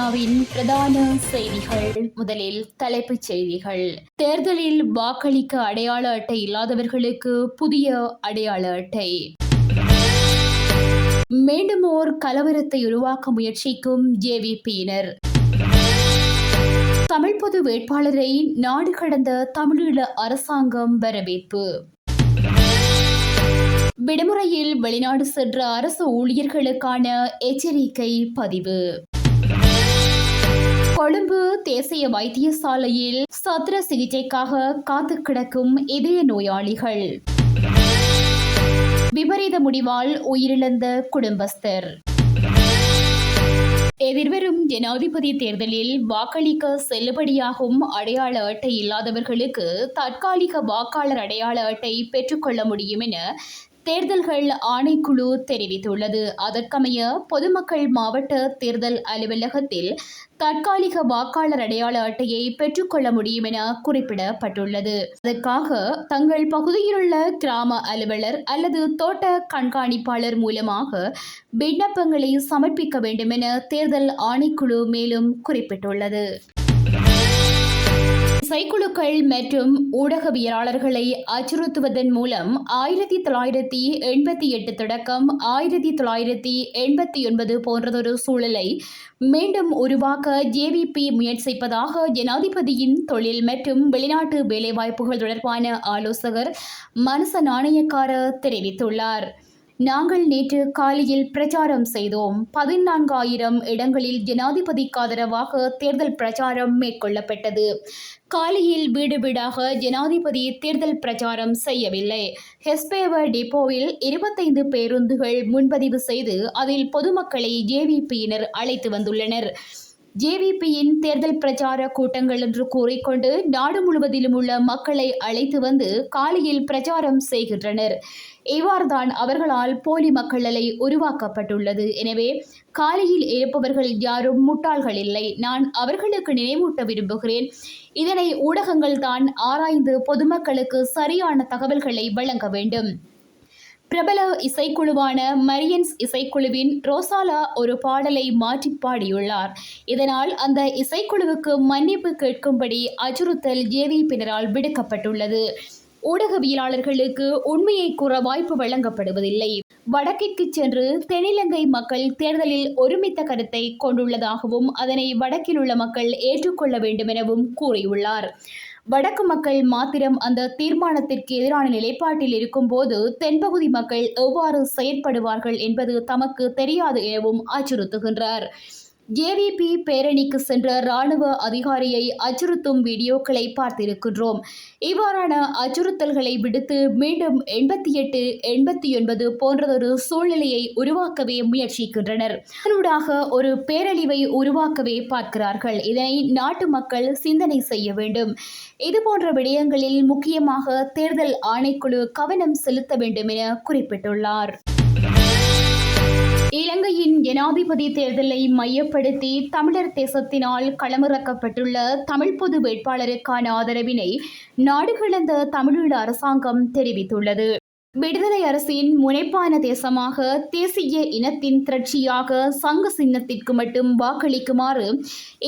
ஐநாவின் பிரதான செய்திகள். முதலில் தலைப்புச் செய்திகள். தேர்தலில் வாக்களிக்க அடையாள அட்டை இல்லாதவர்களுக்கு புதிய அடையாள அட்டை. மீண்டும் ஓர் கலவரத்தை உருவாக்க முயற்சிக்கும் ஜேவிபியினர். தமிழ் பொது வேட்பாளரை நாடு கடந்த தமிழீழ அரசாங்கம் வரவேற்பு. விடுமுறையில் வெளிநாடு சென்ற அரசு ஊழியர்களுக்கான எச்சரிக்கை பதிவு. கொழும்பு தேசிய வைத்தியசாலையில் சத்திர சிகிச்சைக்காக காத்து கிடக்கும் இதய நோயாளிகள். விபரீத முடிவால் உயிரிழந்த குடும்பஸ்தர். எதிர்வரும் ஜனாதிபதி தேர்தலில் வாக்களிக்க செல்லுபடியாகும் அடையாள அட்டை இல்லாதவர்களுக்கு தற்காலிக வாக்காளர் அடையாள அட்டை பெற்றுக்கொள்ள முடியும் என தேர்தல்கள் ஆணைக்குழு தெரிவித்துள்ளது. அதற்கமைய பொதுமக்கள் மாவட்ட தேர்தல் அலுவலகத்தில் தற்காலிக வாக்காளர் அடையாள அட்டையை பெற்றுக்கொள்ள முடியும் என குறிப்பிடப்பட்டுள்ளது. அதற்காக தங்கள் பகுதியிலுள்ள கிராம அலுவலர் அல்லது தோட்ட கண்காணிப்பாளர் மூலமாக விண்ணப்பங்களை சமர்ப்பிக்க வேண்டும் என தேர்தல் ஆணைக்குழு மேலும் குறிப்பிட்டுள்ளது. இசைக்குழுக்கள் மற்றும் ஊடகவியலாளர்களை அச்சுறுத்துவதன் மூலம் 1988 தொடக்கம் 1989 போன்றதொரு சூழலை மீண்டும் உருவாக்க ஜேவிபி முயற்சிப்பதாக ஜனாதிபதியின் தொழில் மற்றும் வெளிநாட்டு வேலைவாய்ப்புகள் தொடர்பான ஆலோசகர் மனச நாணயக்கார தெரிவித்துள்ளார். நாங்கள் நேற்று காலையில் பிரச்சாரம் செய்தோம். 14,000 இடங்களில் ஜனாதிபதிக்கு ஆதரவாக தேர்தல் பிரச்சாரம் மேற்கொள்ளப்பட்டது. காலையில் வீடு வீடாக ஜனாதிபதி தேர்தல் பிரச்சாரம் செய்யவில்லை. ஹெஸ்பேவ டிப்போவில் 25 பேருந்துகள் முன்பதிவு செய்து அதில் பொதுமக்களை ஜேவிபியினர் அழைத்து வந்துள்ளனர். ஜேவிபியின் தேர்தல் பிரச்சார கூட்டங்கள் என்று கூறிக்கொண்டு நாடு முழுவதிலும் உள்ள மக்களை அழைத்து வந்து காலையில் பிரச்சாரம் செய்கின்றனர். இவ்வாறுதான் அவர்களால் போலி மக்கள் அலை உருவாக்கப்பட்டுள்ளது. எனவே காலையில் இருப்பவர்கள் யாரும் முட்டாள்கள் இல்லை. நான் அவர்களுக்கு நினைவூட்ட விரும்புகிறேன். இதனை ஊடகங்கள் தான் ஆராய்ந்து பொதுமக்களுக்கு சரியான தகவல்களை வழங்க வேண்டும். பிரபல இசைக்குழுவான மரியன்ஸ் இசைக்குழுவின் ரோசாலா ஒரு பாடலை மாற்றி பாடியுள்ளார். இதனால் அந்த இசைக்குழுவுக்கு மன்னிப்பு கேட்கும்படி அச்சுறுத்தல் ஜேவிபியினரால் விடுக்கப்பட்டுள்ளது. ஊடகவியலாளர்களுக்கு உண்மையை கூற வாய்ப்பு வழங்கப்படுவதில்லை. வடக்கிற்கு சென்று தென்னிலங்கை மக்கள் தேர்தலில் ஒருமித்த கருத்தை கொண்டுள்ளதாகவும் அதனை வடக்கில் உள்ள மக்கள் ஏற்றுக்கொள்ள வேண்டும் எனவும் கூறியுள்ளார். வடக்கு மக்கள் மாத்திரம் அந்த தீர்மானத்திற்கு எதிரான நிலைப்பாட்டில் இருக்கும்போது தென்பகுதி மக்கள் எவ்வாறு செயற்படுவார்கள் என்பது தமக்கு தெரியாது எனவும் அச்சுறுத்துகின்றார். ஜேவிபி பேரணிக்கு சென்ற இராணுவ அதிகாரியை அச்சுறுத்தும் வீடியோக்களை பார்த்திருக்கின்றோம். இவ்வாறான அச்சுறுத்தல்களை விடுத்து மீண்டும் 88, 89 போன்றதொரு சூழ்நிலையை உருவாக்கவே முயற்சிக்கின்றனர். அதனூடாக ஒரு பேரழிவை உருவாக்கவே பார்க்கிறார்கள். இதனை நாட்டு மக்கள் சிந்தனை செய்ய வேண்டும். இதுபோன்ற விடயங்களில் முக்கியமாக தேர்தல் ஆணைக்குழு கவனம் செலுத்த வேண்டும் என குறிப்பிட்டுள்ளார். இலங்கையின் ஜனாதிபதி தேர்தலை மையப்படுத்தி தமிழர் தேசத்தினால் களமிறக்கப்பட்டுள்ள தமிழ் பொது வேட்பாளருக்கான ஆதரவினை நாடு கடந்த தமிழீழ அரசாங்கம் தெரிவித்துள்ளது. விடுதலை அரசின் முனைப்பான தேசமாக தேசிய இனத்தின் திரட்சியாக சங்க சின்னத்திற்கு மட்டும் வாக்களிக்குமாறு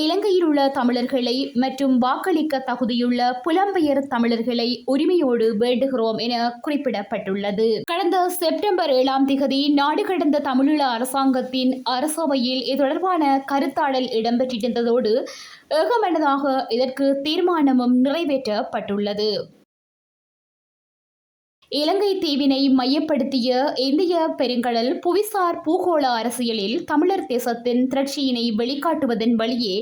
இலங்கையில் உள்ள தமிழர்களை மற்றும் வாக்களிக்க தகுதியுள்ள புலம்பெயர் தமிழர்களை உரிமையோடு வேண்டுகிறோம் என குறிப்பிடப்பட்டுள்ளது. கடந்த செப்டம்பர் 7 நாடு கடந்த தமிழீழ அரசாங்கத்தின் அரசவையில் இது தொடர்பான கருத்தாடல் இடம்பெற்றிருந்ததோடு ஏகமனதாக இதற்கு தீர்மானமும் நிறைவேற்றப்பட்டுள்ளது. இலங்கை தீவினை மையப்படுத்திய இந்திய பெருங்கடல் புவிசார் பூகோள அரசியலில் தமிழர் தேசத்தின் திரட்சியினை வெளிக்காட்டுவதன் வழியே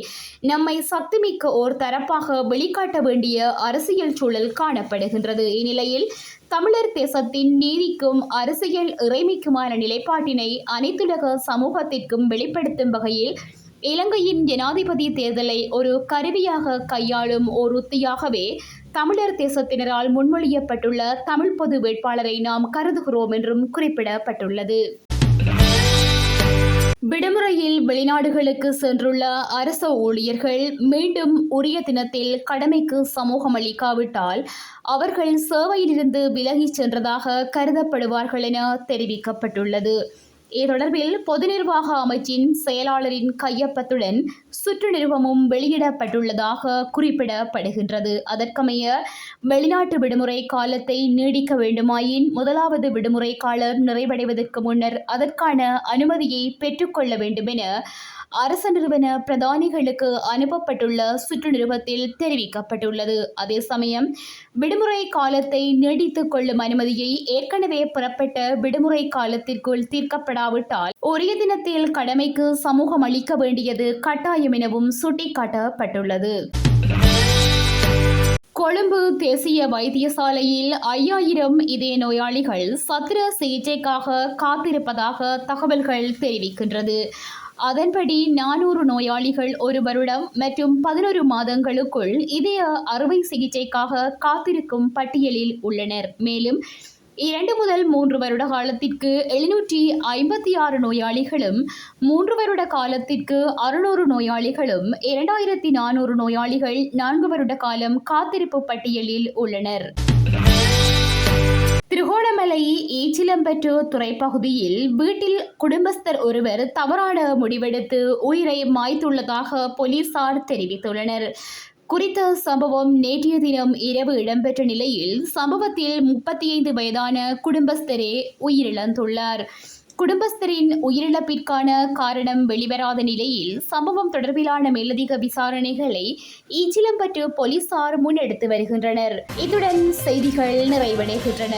நம்மை சக்திமிக்க ஓர் தரப்பாக வெளிக்காட்ட வேண்டிய அரசியல் சூழல் காணப்படுகின்றது. இந்நிலையில் தமிழர் தேசத்தின் நீதிக்கும் அரசியல் இறைமைக்குமான நிலைப்பாட்டினை அனைத்துலக சமூகத்திற்கும் வெளிப்படுத்தும் வகையில் இலங்கையின் ஜனாதிபதி தேர்தலை ஒரு கருவியாக கையாளும் ஓர் உத்தியாகவே தமிழர் தேசத்தினரால் முன்மொழியப்பட்டுள்ள தமிழ் பொது வேட்பாளரை நாம் கருதுகிறோம் என்றும் குறிப்பிடப்பட்டுள்ளது. விடுமுறையில் வெளிநாடுகளுக்கு சென்றுள்ள அரச ஊழியர்கள் மீண்டும் உரிய தினத்தில் கடமைக்கு சமூகம் அளிக்காவிட்டால் அவர்கள் சேவையிலிருந்து விலகிச் சென்றதாக கருதப்படுவார்கள் என தெரிவிக்கப்பட்டுள்ளது. இது தொடர்பில் பொது நிர்வாக அமைச்சின் செயலாளரின் கையொப்பத்துடன் சுற்று நிறுவமும் வெளியிடப்பட்டுள்ளதாக குறிப்பிடப்படுகின்றது. அதற்கமைய வெளிநாட்டு விடுமுறை காலத்தை நீடிக்க வேண்டுமாயின் முதலாவது விடுமுறை காலம் நிறைவடைவதற்கு முன்னர் அதற்கான அனுமதியை பெற்றுக்கொள்ள வேண்டும் என அரச நிறுவன பிரதானிகளுக்கு அனுப்பப்பட்டுள்ள சுற்று நிறுவத்தில் தெரிவிக்கப்பட்டுள்ளது. அதே சமயம் விடுமுறை காலத்தை நீடித்துக் கொள்ளும் அனுமதியை ஏற்கனவே பெறப்பட்ட விடுமுறை காலத்திற்குள் தீர்க்கப்படாவிட்டால் உரிய தினத்தில் கடமைக்கு சமூகம் அளிக்க வேண்டியது கட்டாயம் எனவும் சுட்டிக்காட்டப்பட்டுள்ளது. கொழும்பு தேசிய வைத்தியசாலையில் 5000 இதய நோயாளிகள் சத்திர சிகிச்சைக்காக காத்திருப்பதாக தகவல்கள் தெரிவிக்கின்றது. அதன்படி 400 நோயாளிகள் 1 வருடம் மற்றும் 11 மாதங்களுக்குள் இதய அறுவை சிகிச்சைக்காக காத்திருக்கும் பட்டியலில் உள்ளனர். மேலும் 2 முதல் 3 வருட காலத்திற்கு 756 நோயாளிகளும் 3 வருட காலத்திற்கு 600 நோயாளிகளும் 2400 நோயாளிகள் 4 வருட காலம் காத்திருப்பு பட்டியலில் உள்ளனர். திருகோணமலை ஈச்சிலம்பற்று துறைப்பகுதியில் வீட்டில் குடும்பஸ்தர் ஒருவர் தவறான முடிவெடுத்து உயிரை மாய்த்துள்ளதாக போலீசார் தெரிவித்துள்ளனர். குறித்த சம்பவம் நேற்றைய தினம் இரவு இடம்பெற்ற நிலையில் சம்பவத்தில் 35 வயதான குடும்பஸ்தரே உயிரிழந்துள்ளார். குடும்பஸ்தரின் உயிரிழப்பிற்கான காரணம் வெளிவராத நிலையில் சம்பவம் தொடர்பிலான மேலதிக விசாரணைகளை ஈச்சிலம்பற்று போலீசார் முன்னெடுத்து வருகின்றனர். இத்துடன் செய்திகள் நிறைவடைகின்றன.